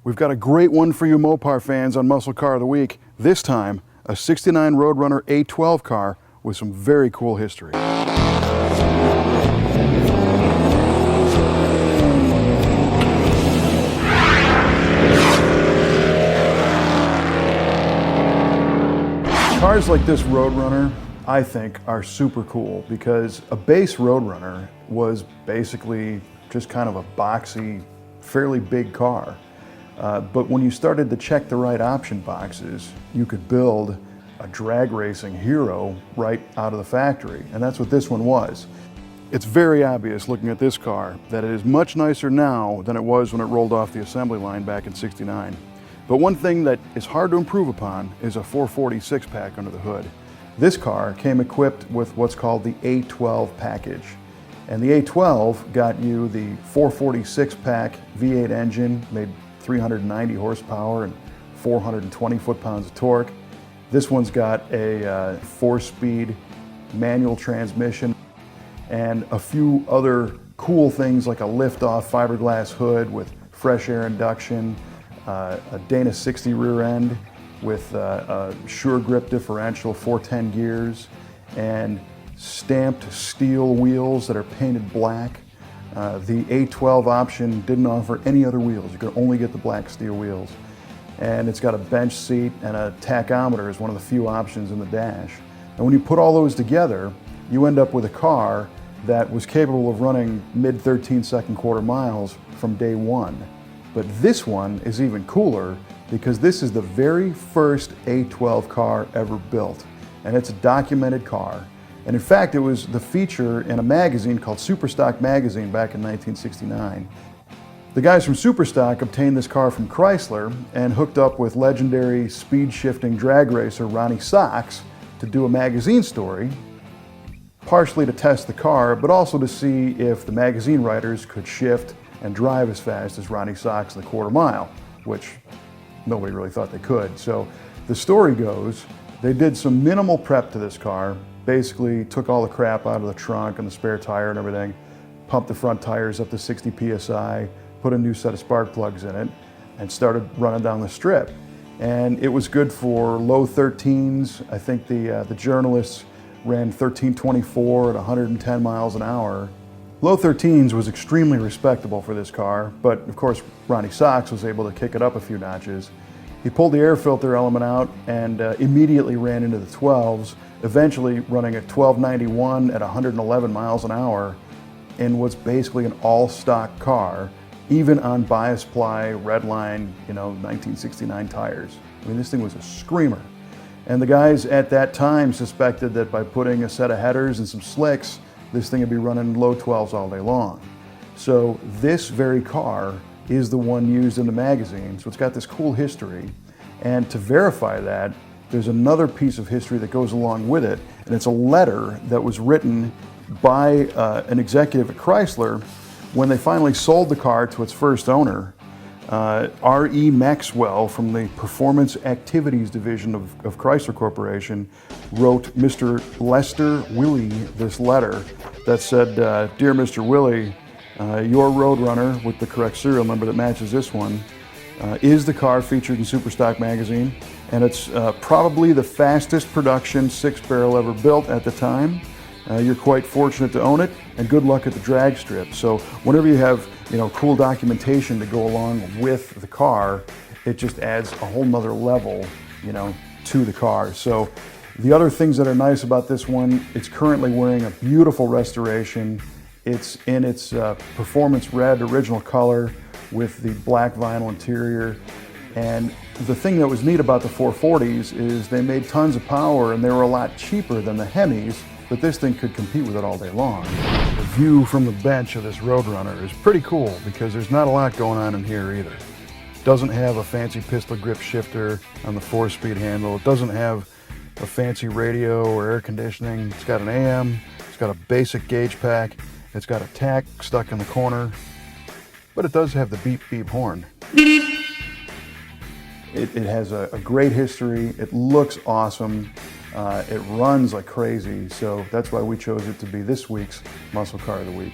We've got a great one for you Mopar fans on Muscle Car of the Week. This time, a 69 Roadrunner A12 car with some very cool history. Cars like this Roadrunner, I think, are super cool because a base Roadrunner was basically just kind of a boxy, fairly big car. But when you started to check the right option boxes, you could build a drag racing hero right out of the factory, and that's what this one was. It's very obvious looking at this car that it is much nicer now than it was when it rolled off the assembly line back in '69. But one thing that is hard to improve upon is a 440 six-pack under the hood. This car came equipped with what's called the A12 package. And the A12 got you the 440 six-pack V8 engine, made 390 horsepower and 420 foot-pounds of torque. This one's got a 4-speed manual transmission and a few other cool things like a lift-off fiberglass hood with fresh air induction, a Dana 60 rear end with a Sure Grip differential, 410 gears, and stamped steel wheels that are painted black. The A12 option didn't offer any other wheels. You could only get the black steel wheels. And it's got a bench seat and a tachometer as one of the few options in the dash. And when you put all those together, you end up with a car that was capable of running mid 13-second quarter miles from day one. But this one is even cooler because this is the very first A12 car ever built. And it's a documented car. And in fact, it was the feature in a magazine called Superstock magazine back in 1969. The guys from Superstock obtained this car from Chrysler and hooked up with legendary speed-shifting drag racer Ronnie Sox to do a magazine story, partially to test the car, but also to see if the magazine writers could shift and drive as fast as Ronnie Sox the quarter mile, which nobody really thought they could. So the story goes, they did some minimal prep to this car, basically took all the crap out of the trunk and the spare tire and everything, pumped the front tires up to 60 PSI, put a new set of spark plugs in it, and started running down the strip. And it was good for low 13s. I think the journalists ran 1324 at 110 miles an hour. Low 13s was extremely respectable for this car, but of course Ronnie Sox was able to kick it up a few notches. He pulled the air filter element out and immediately ran into the 12s, eventually running at 1291 at 111 miles an hour in what's basically an all-stock car, even on bias ply, redline, 1969 tires. I mean, this thing was a screamer. And the guys at that time suspected that by putting a set of headers and some slicks, this thing would be running low 12s all day long. So this very car is the one used in the magazine, so it's got this cool history. And to verify that, there's another piece of history that goes along with it, and it's a letter that was written by an executive at Chrysler when they finally sold the car to its first owner. R.E. Maxwell from the Performance Activities Division of Chrysler Corporation wrote Mr. Lester Willey this letter that said, "Dear Mr. Willey, your Roadrunner, with the correct serial number that matches this one, is the car featured in Superstock magazine, and it's probably the fastest production six-barrel ever built at the time. You're quite fortunate to own it, and good luck at the drag strip." So whenever you have cool documentation to go along with the car, it just adds a whole nother level to the car. So the other things that are nice about this one, it's currently wearing a beautiful restoration. It's in its performance red original color with the black vinyl interior. And the thing that was neat about the 440s is they made tons of power and they were a lot cheaper than the Hemis, but this thing could compete with it all day long. The view from the bench of this Roadrunner is pretty cool because there's not a lot going on in here either. It doesn't have a fancy pistol grip shifter on the 4-speed handle. It doesn't have a fancy radio or air conditioning. It's got an AM, it's got a basic gauge pack, it's got a tack stuck in the corner, but it does have the beep beep horn. It has a great history, it looks awesome, it runs like crazy, so that's why we chose it to be this week's Muscle Car of the Week.